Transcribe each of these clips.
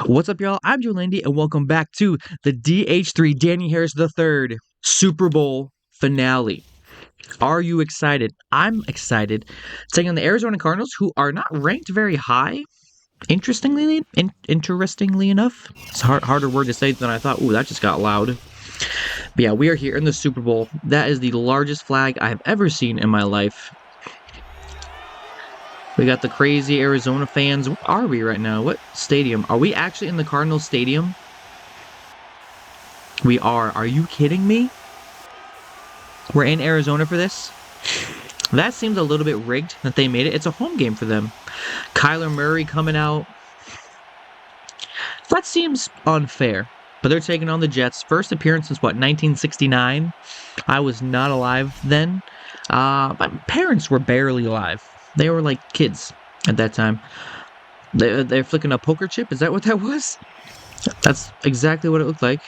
What's up, y'all? I'm Joe Landy, and welcome back to the DH3 Danny Harris III Super Bowl finale. Are you excited? I'm excited. Taking on the Arizona Cardinals, who are not ranked very high. Interestingly enough, it's a harder word to say than I thought. Ooh, that just got loud. But yeah, we are here in the Super Bowl. That is the largest flag I have ever seen in my life. We got the crazy Arizona fans. Where are we right now? What stadium? Are we actually in the Cardinals stadium? We are. Are you kidding me? We're in Arizona for this? That seems a little bit rigged that they made it. It's a home game for them. Kyler Murray coming out. That seems unfair. But they're taking on the Jets. First appearance since, what, 1969? I was not alive then. My parents were barely alive. They were like kids at that time. They're flicking a poker chip? Is that what that was? That's exactly what it looked like.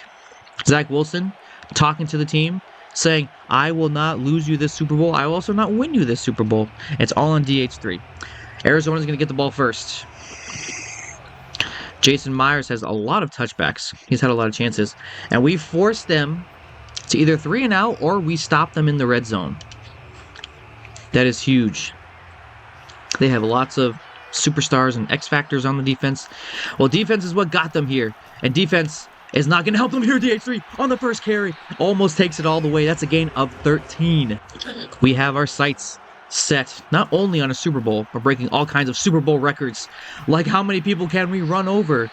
Zach Wilson talking to the team, saying, I will not lose you this Super Bowl. I will also not win you this Super Bowl. It's all on DH3. Arizona's going to get the ball first. Jason Myers has a lot of touchbacks. He's had a lot of chances. And we force them to either 3 and out or we stop them in the red zone. That is huge. They have lots of superstars and X factors on the defense. Well, defense is what got them here. And defense is not going to help them here. DH3 on the first carry. Almost takes it all the way. That's a gain of 13. We have our sights set not only on a Super Bowl, but breaking all kinds of Super Bowl records. Like how many people can we run over?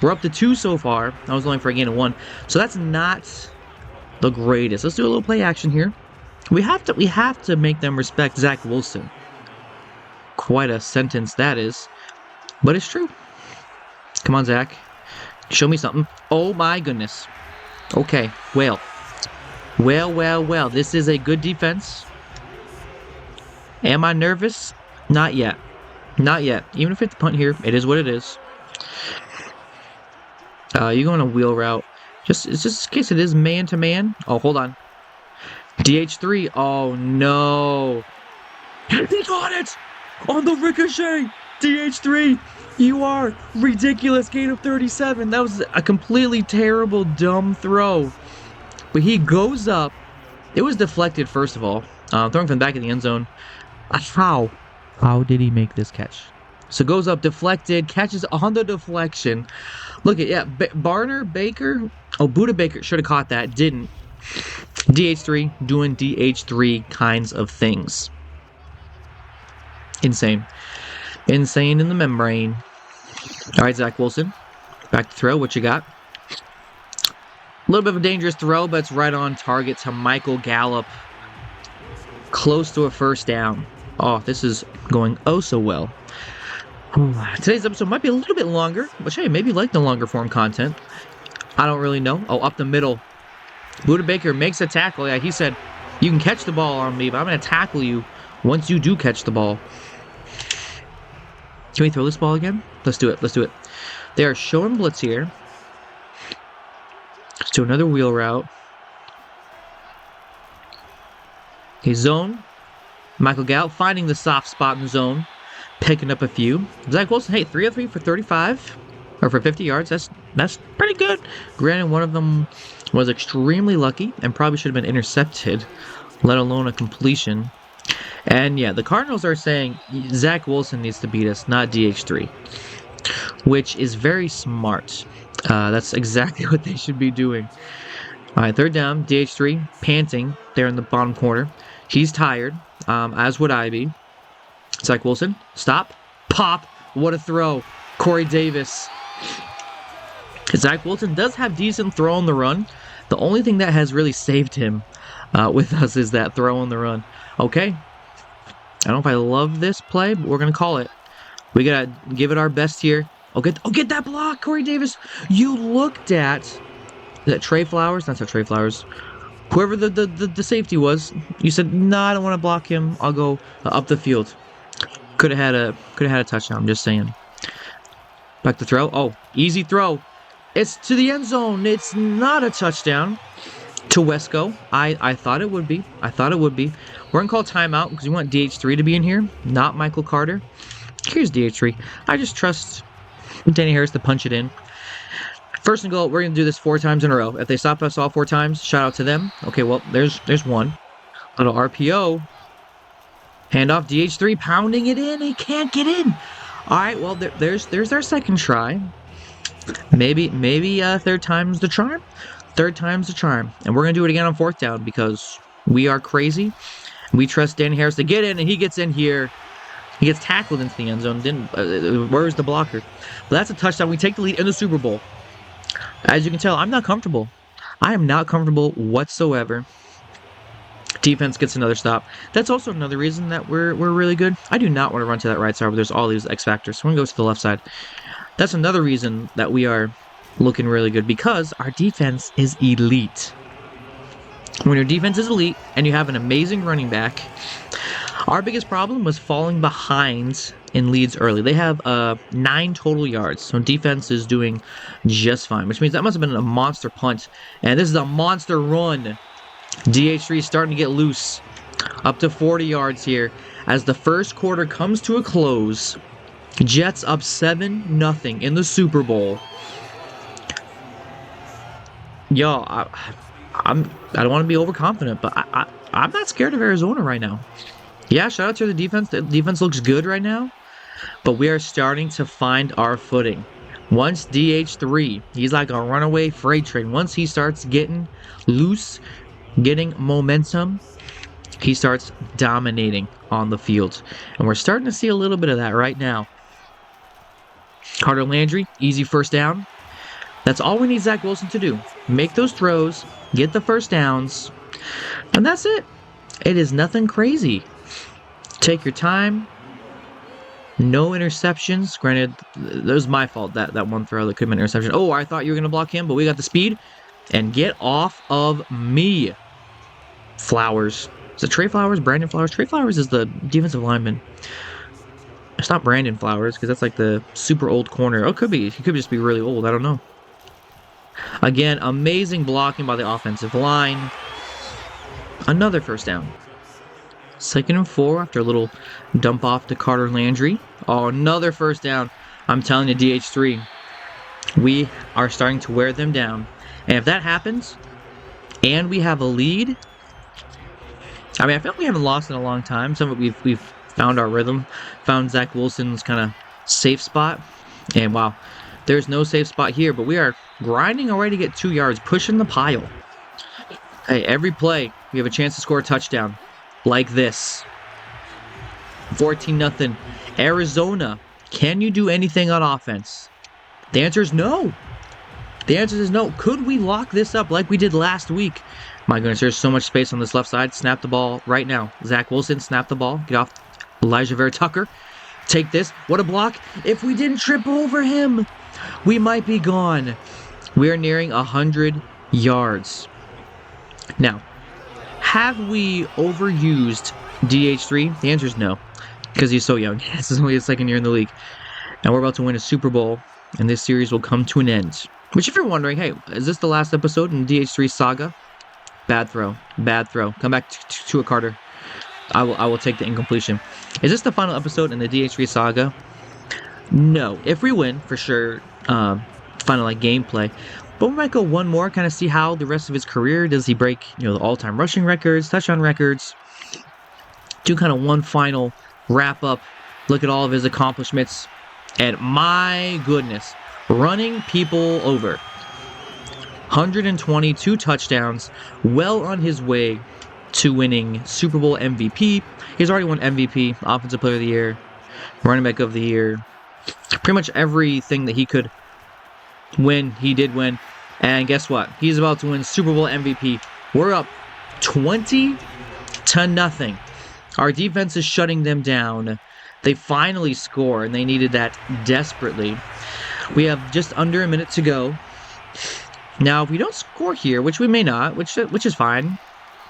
We're up to 2 so far. I was only for a gain of 1. So that's not the greatest. Let's do a little play action here. We have to make them respect Zach Wilson. Quite a sentence that is. But it's true. Come on, Zach. Show me something. Oh my goodness. Okay, well. Well. This is a good defense. Am I nervous? Not yet. Not yet. Even if it's punt here, it is what it is. You go on a wheel route. Just in case it is man to man. Oh, hold on. DH3. Oh no. He got it! On the ricochet! DH3, you are ridiculous. Gain of 37. That was a completely terrible, dumb throw. But he goes up. It was deflected, first of all. Throwing from the back of the end zone. How? How did he make this catch? So goes up, deflected, catches on the deflection. Look at, yeah, Baker. Oh, Buda Baker should have caught that. Didn't. DH3 doing DH3 kinds of things. Insane. Insane in the membrane. All right, Zach Wilson. Back to throw. What you got? A little bit of a dangerous throw, but it's right on target to Michael Gallup. Close to a first down. Oh, this is going oh so well. Today's episode might be a little bit longer, which, hey, maybe you like the longer form content. I don't really know. Oh, up the middle. Buda Baker makes a tackle. Yeah, he said, you can catch the ball on me, but I'm going to tackle you once you do catch the ball. Can we throw this ball again? Let's do it. Let's do it. They are showing blitz here. Let's do another wheel route. Okay, zone. Michael Gallup finding the soft spot in the zone. Picking up a few. Zach Wilson, hey, 3 of 3 for 35. Or for 50 yards. That's pretty good. Granted, one of them was extremely lucky and probably should have been intercepted, let alone a completion. And yeah, the Cardinals are saying Zach Wilson needs to beat us, not DH3, which is very smart. That's exactly what they should be doing. All right, third down, DH3 panting there in the bottom corner. He's tired, as would I be. Zach Wilson, stop, pop, what a throw. Corey Davis. Zach Wilson does have decent throw on the run. The only thing that has really saved him with us is that throw on the run. Okay. I don't know if I love this play, but we're going to call it. We got to give it our best here. Get that block, Corey Davis. You looked at... Is that Trey Flowers? That's not Trey Flowers. Whoever the safety was, you said, no, I don't want to block him. I'll go up the field. Could have had a touchdown, I'm just saying. Back to throw. Oh, easy throw. It's to the end zone. It's not a touchdown. To Wesco. I thought it would be. We're going to call timeout because we want DH3 to be in here, not Michael Carter. Here's DH3. I just trust Danny Harris to punch it in. First and goal, we're going to do this 4 times in a row. If they stop us all 4 times, shout out to them. Okay, well, there's one. Little RPO. Handoff, DH3 pounding it in. He can't get in. All right, well, there's our second try. Maybe third time's the charm. Third time's the charm. And we're going to do it again on 4th down because we are crazy. We trust Danny Harris to get in, and he gets in here. He gets tackled into the end zone. Where's the blocker? But that's a touchdown. We take the lead in the Super Bowl. As you can tell, I'm not comfortable. I am not comfortable whatsoever. Defense gets another stop. That's also another reason that we're really good. I do not want to run to that right side where there's all these X factors. So we're going to go to the left side. That's another reason that we are looking really good because our defense is elite. When your defense is elite and you have an amazing running back, our biggest problem was falling behind in leads early. They have 9 total yards, so defense is doing just fine, which means that must have been a monster punt. And this is a monster run. DH3 is starting to get loose. Up to 40 yards here as the first quarter comes to a close. Jets up 7-0 in the Super Bowl. Yo, I don't want to be overconfident, but I'm not scared of Arizona right now. Yeah, shout out to the defense. The defense looks good right now, but we are starting to find our footing. Once DH3, he's like a runaway freight train. Once he starts getting loose, getting momentum, he starts dominating on the field. And we're starting to see a little bit of that right now. Carter Landry, easy first down. That's all we need Zach Wilson to do. Make those throws, get the first downs, and that's it. It is nothing crazy. Take your time. No interceptions. Granted, that was my fault, that one throw that could have been an interception. Oh, I thought you were going to block him, but we got the speed. And get off of me. Flowers. Is it Trey Flowers? Brandon Flowers? Trey Flowers is the defensive lineman. It's not Brandon Flowers, because that's like the super old corner. Oh, it could be. He could just be really old. I don't know. Again, amazing blocking by the offensive line. Another first down. 2nd and 4 after a little dump off to Carter Landry. Oh, another first down. I'm telling you, DH3, we are starting to wear them down. And if that happens, and we have a lead, I mean, I feel like we haven't lost in a long time. Some of it we've found our rhythm, found Zach Wilson's kind of safe spot. And wow, there's no safe spot here, but we are grinding our way to get 2 yards, pushing the pile. Hey, every play, we have a chance to score a touchdown. Like this. 14-0. Arizona, can you do anything on offense? The answer is no. The answer is no. Could we lock this up like we did last week? My goodness, there's so much space on this left side. Snap the ball right now. Zach Wilson, snap the ball. Get off Elijah Vera Tucker. Take this. What a block. If we didn't trip over him, we might be gone. We are nearing 100 yards. Now, have we overused DH3? The answer is no, because he's so young. This is only his 2nd year in the league. And we're about to win a Super Bowl, and this series will come to an end. Which, if you're wondering, hey, is this the last episode in DH3 saga? Bad throw. Bad throw. Come back to a Carter. I will take the incompletion. Is this the final episode in the DH3 saga? No. If we win, for sure, final like gameplay. But we might go one more, kind of see how the rest of his career, does he break, the all-time rushing records, touchdown records. Do kind of one final wrap-up, look at all of his accomplishments. And my goodness, running people over. 122 touchdowns, well on his way to winning Super Bowl MVP. He's already won MVP, Offensive Player of the Year, Running Back of the Year. Pretty much everything that he could win, he did win. And guess what? He's about to win Super Bowl MVP. We're up 20-0. Our defense is shutting them down. They finally score, and they needed that desperately. We have just under a minute to go. Now, if we don't score here, which we may not, which is fine.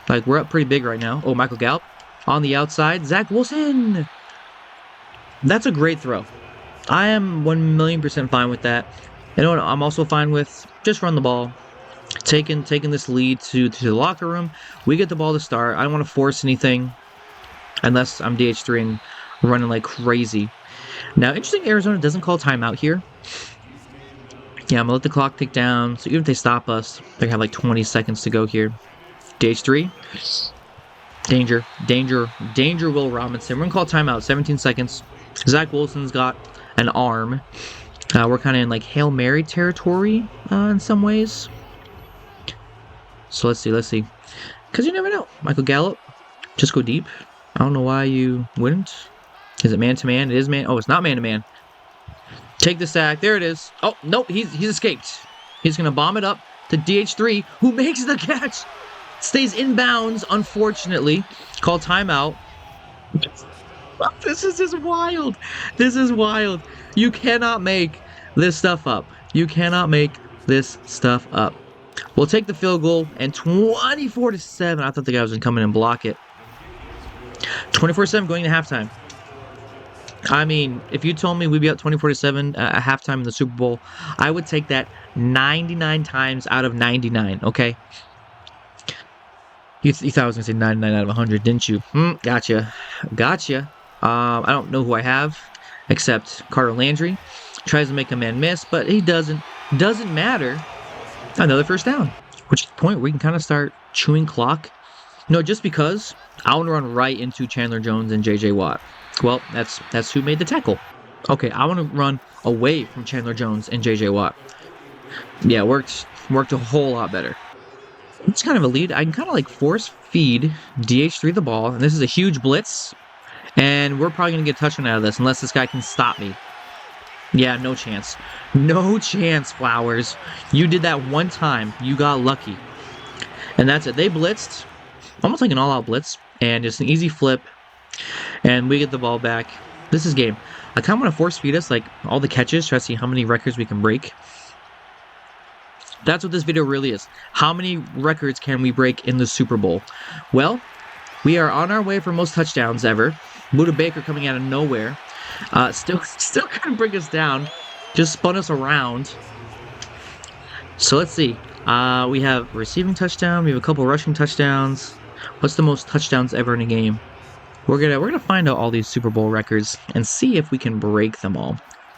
Like, we're up pretty big right now. Oh, Michael Gallup on the outside. Zach Wilson. That's a great throw. I am 1,000,000% fine with that. You know what? I'm also fine with just run the ball. Taking this lead to the locker room. We get the ball to start. I don't want to force anything unless I'm DH3 and running like crazy. Now, interesting, Arizona doesn't call timeout here. Yeah, I'm gonna let the clock tick down. So even if they stop us, they have like 20 seconds to go here. DH3. Danger, danger, danger, Will Robinson. We're gonna call timeout. 17 seconds. Zach Wilson's got an arm. We're kind of in like Hail Mary territory in some ways. So let's see. Because you never know. Michael Gallup, just go deep. I don't know why you wouldn't. Is it man-to-man? It is man. Oh, it's not man-to-man. Take the sack. There it is. Oh, nope. He's escaped. He's going to bomb it up to DH3, who makes the catch. Stays in bounds, unfortunately. Call timeout. This is just wild. This is wild. You cannot make this stuff up. You cannot make this stuff up. We'll take the field goal, and 24-7. I thought the guy was going to come in and block it. 24-7 going to halftime. I mean, if you told me we'd be up 24-7 at halftime in the Super Bowl, I would take that 99 times out of 99, okay? You thought I was going to say 99 out of 100, didn't you? Gotcha. I don't know who I have, except Carter Landry. Tries to make a man miss, but he doesn't. Doesn't matter. Another first down. Which is the point where we can kind of start chewing clock. No, just because I want to run right into Chandler Jones and J.J. Watt. Well, that's who made the tackle. Okay, I want to run away from Chandler Jones and J.J. Watt. Yeah, worked a whole lot better. It's kind of a lead. I can kind of like force feed DH3 the ball, and this is a huge blitz, and we're probably going to get a touchdown out of this unless this guy can stop me. Yeah, no chance. No chance, Flowers. You did that one time. You got lucky. And that's it. They blitzed, almost like an all-out blitz, and it's an easy flip, and we get the ball back. This is game. I kind of want to force feed us like all the catches, try to see how many records we can break. That's what this video really is. How many records can we break in the Super Bowl? Well, we are on our way for most touchdowns ever. Buda Baker coming out of nowhere. Still couldn't bring us down. Just spun us around. So let's see. We have receiving touchdown. We have a couple rushing touchdowns. What's the most touchdowns ever in a game? We're gonna find out all these Super Bowl records and see if we can break them all.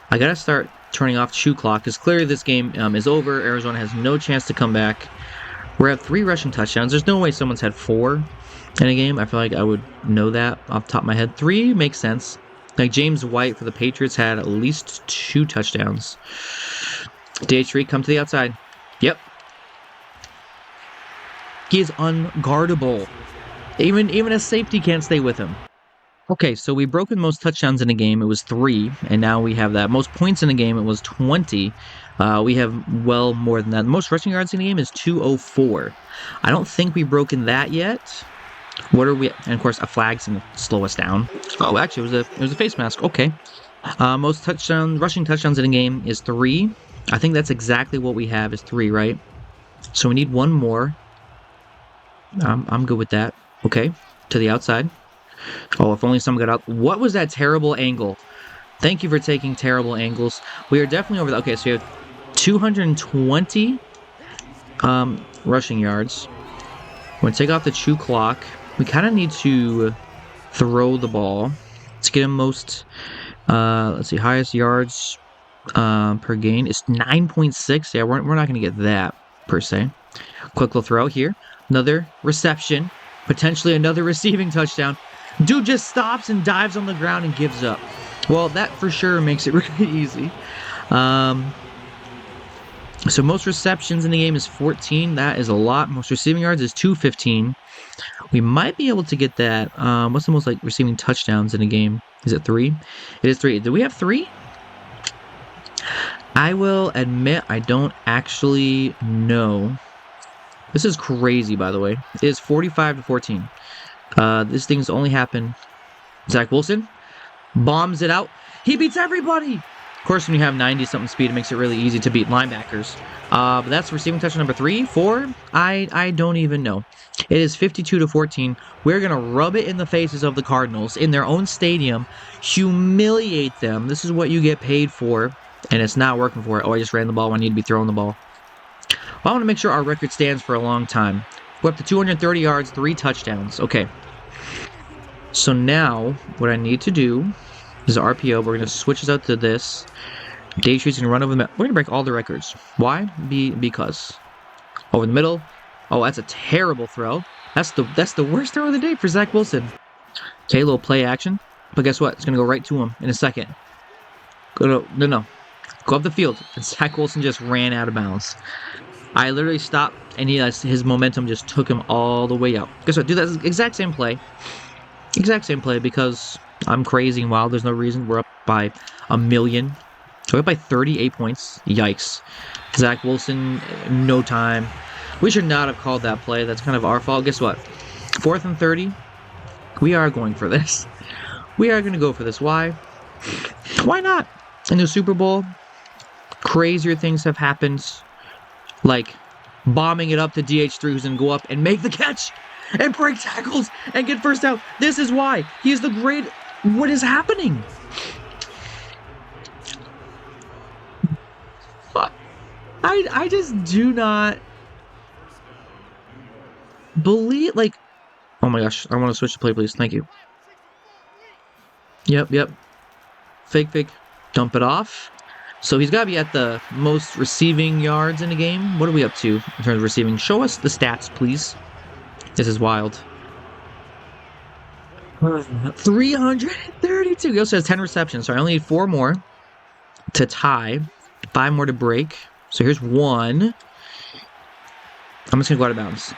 I gotta start turning off shoe clock because clearly this game is over. Arizona has no chance to come back. We're at 3 rushing touchdowns. There's no way someone's had 4 in a game. I feel like I would know that off the top of my head. 3 makes sense. Like James White for the Patriots had at least 2 touchdowns. DH3 come to the outside. Yep. He is unguardable. Even a safety can't stay with him. Okay, so we've broken most touchdowns in a game. It was 3, and now we have that. Most points in a game, it was 20. We have well more than that. The most rushing yards in a game is 204. I don't think we've broken that yet. What are we? And of course, a flag's gonna slow us down. Oh, actually, it was a face mask. Okay. Most rushing touchdowns in a game is 3. I think that's exactly what we have is 3, right? So we need 1 more. I'm good with that. Okay, to the outside. Oh, if only someone got out. What was that terrible angle? Thank you for taking terrible angles. We are definitely over that. Okay, so we have 220 rushing yards. We're going to take off the chew clock. We kind of need to throw the ball to get him most, let's see, highest yards per gain. It's 9.6. Yeah, we're not going to get that, per se. Quick little throw here. Another reception. Potentially another receiving touchdown. Dude just stops and dives on the ground and gives up. Well, that for sure makes it really easy. So most receptions in the game is 14. That is a lot. Most receiving yards is 215. We might be able to get that. What's the most like receiving touchdowns in a game? Is it 3? It is 3. Do we have 3? I will admit I don't actually know. This is crazy, by the way. It is 45-14. This thing's only happened. Zach Wilson bombs it out. He beats everybody. Of course, when you have 90-something speed, it makes it really easy to beat linebackers. But that's receiving touchdown number 3, 4. I don't even know. It is 52-14. We're going to rub it in the faces of the Cardinals in their own stadium, humiliate them. This is what you get paid for, and it's not working for it. Oh, I just ran the ball when I need to be throwing the ball. Well, I want to make sure our record stands for a long time. We're up to 230 yards, 3 touchdowns. Okay. So now, what I need to do is RPO. We're going to switch this out to this. DH3's gonna run over the. We're gonna break all the records. Why? Because over the middle. Oh, that's a terrible throw. That's the worst throw of the day for Zach Wilson. Okay, little play action. But guess what? It's gonna go right to him in a second. No. Go up the field. And Zach Wilson just ran out of bounds. I literally stopped, and his momentum just took him all the way out. Guess what? Do that exact same play. Exact same play because I'm crazy and wild. There's no reason. We're up by 1,000,000. So we're up by 38 points. Yikes. Zach Wilson, no time. We should not have called that play. That's kind of our fault. Guess what? 4th and 30. We are going for this. We are going to go for this. Why? Why not? In the Super Bowl, crazier things have happened. Like bombing it up to DH3 who's going to go up and make the catch and break tackles and get first down. This is why. He's the great... What is happening? I just do not believe... Like... Oh my gosh. I want to switch to play, please. Thank you. Yep. Fake. Dump it off. So he's got to be at the most receiving yards in the game. What are we up to in terms of receiving? Show us the stats, please. This is wild. 332. He also has 10 receptions, so I only need 4 more to tie. 5 more to break. So here's 1. I'm just going to go out of bounds.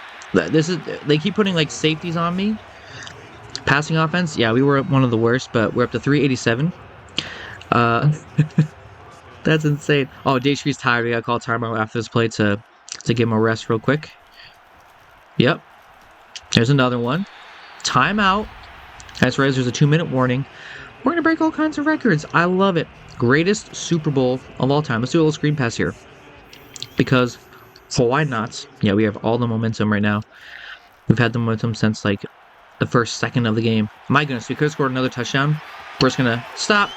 They keep putting like safeties on me. Passing offense, yeah, we were one of the worst, but we're up to 387. That's insane. Oh, DH3's tired. We gotta call timeout after this play to give him a rest real quick. Yep. There's another one. Timeout. That's right. There's a 2-minute warning. We're gonna break all kinds of records. I love it. Greatest Super Bowl of all time. Let's do a little screen pass here. Because, well, why not? Yeah, we have all the momentum right now. We've had the momentum since like the first second of the game. My goodness, we could have scored another touchdown. We're just gonna stop.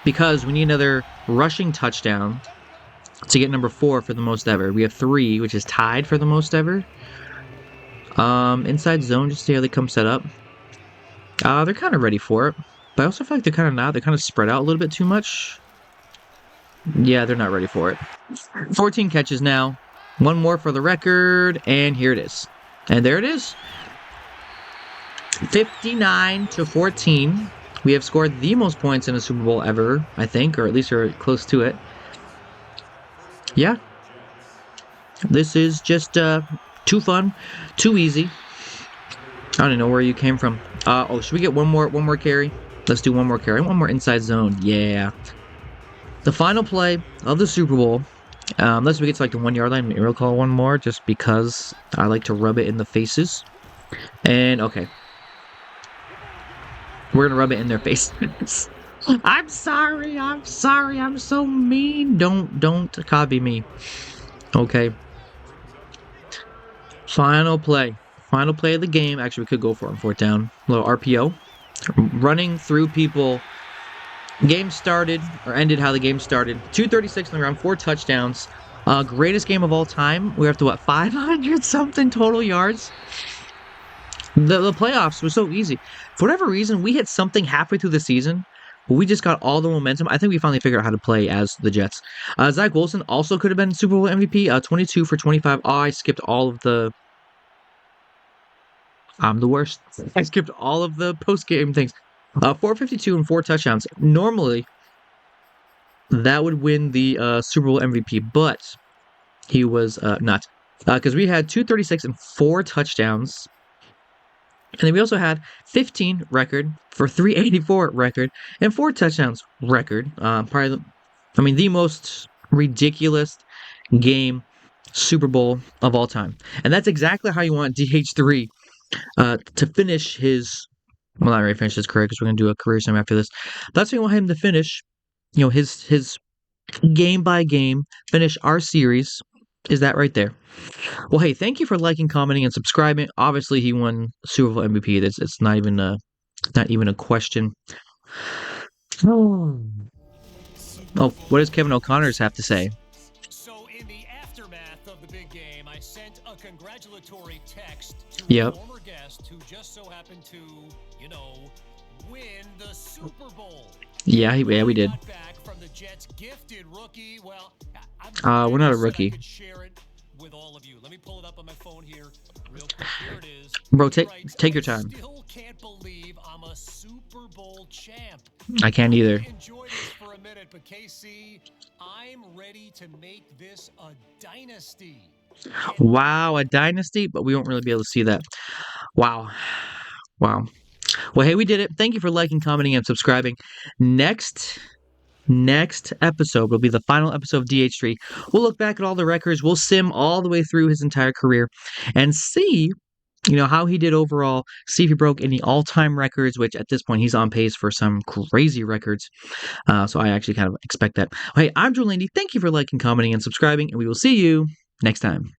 Because we need another rushing touchdown to get number 4 for the most ever. We have 3, which is tied for the most ever. Inside zone, just see how they come set up. They're kind of ready for it. But I also feel like they're kind of not. They're kind of spread out a little bit too much. Yeah, they're not ready for it. 14 catches now. 1 more for the record. And here it is. And there it is. 59-14. We have scored the most points in a Super Bowl ever, I think, or at least we're close to it. Yeah. This is just too fun, too easy. I don't even know where you came from. Oh, should we get one more carry? Let's do one more carry. One more inside zone. Yeah. The final play of the Super Bowl. Unless we get to like the 1-yard line, maybe we'll call one more just because I like to rub it in the faces. And okay. We're gonna rub it in their faces. I'm sorry. I'm so mean. Don't copy me. Okay. Final play of the game. Actually, we could go for it on 4th down. A little RPO. Running through people. Game started, or ended how the game started. 236 in the round, 4 touchdowns. Greatest game of all time. We're up to what, 500-something total yards? The playoffs were so easy. For whatever reason, we hit something halfway through the season. But we just got all the momentum. I think we finally figured out how to play as the Jets. Zach Wilson also could have been Super Bowl MVP. 22 for 25. Oh, I skipped all of the... I'm the worst. I skipped all of the post-game things. 452 and 4 touchdowns. Normally, that would win the Super Bowl MVP, but he was not. Because we had 236 and 4 touchdowns. And then we also had 15 record for 384 record and 4 touchdowns record. Probably, the most ridiculous game Super Bowl of all time. And that's exactly how you want DH3 to finish his... Well, not really finish his career because we're going to do a career sim after this. That's how you want him to finish, his game by game, finish our series. Is that right there? Well, hey, thank you for liking, commenting, and subscribing. Obviously, he won Super Bowl MVP. It's not even a question. Oh, what does Kevin O'Connor's have to say? So, in the aftermath of the big game, I sent a congratulatory text to Yep. a former guest who just so happened to, win the Super Bowl. Yeah, we did. Got back from the Jets gifted rookie. Well, I'm We're glad not I a said I rookie. could share it with all of you. Let me pull it up on my phone here real quick. Here it is. Bro, He take writes, take I your time. still can't believe I'm a Super Bowl champ. I can't I'm either. going to enjoy this for a minute, but KC, I'm ready to make this a dynasty. Wow, a dynasty, but we won't really be able to see that. Wow. Wow. Well, hey, we did it. Thank you for liking, commenting, and subscribing. Next episode will be the final episode of DH3. We'll look back at all the records. We'll sim all the way through his entire career and see, how he did overall. See if he broke any all-time records, which at this point he's on pace for some crazy records. So I actually kind of expect that. Hey, I'm Joe Landy. Thank you for liking, commenting, and subscribing, and we will see you next time.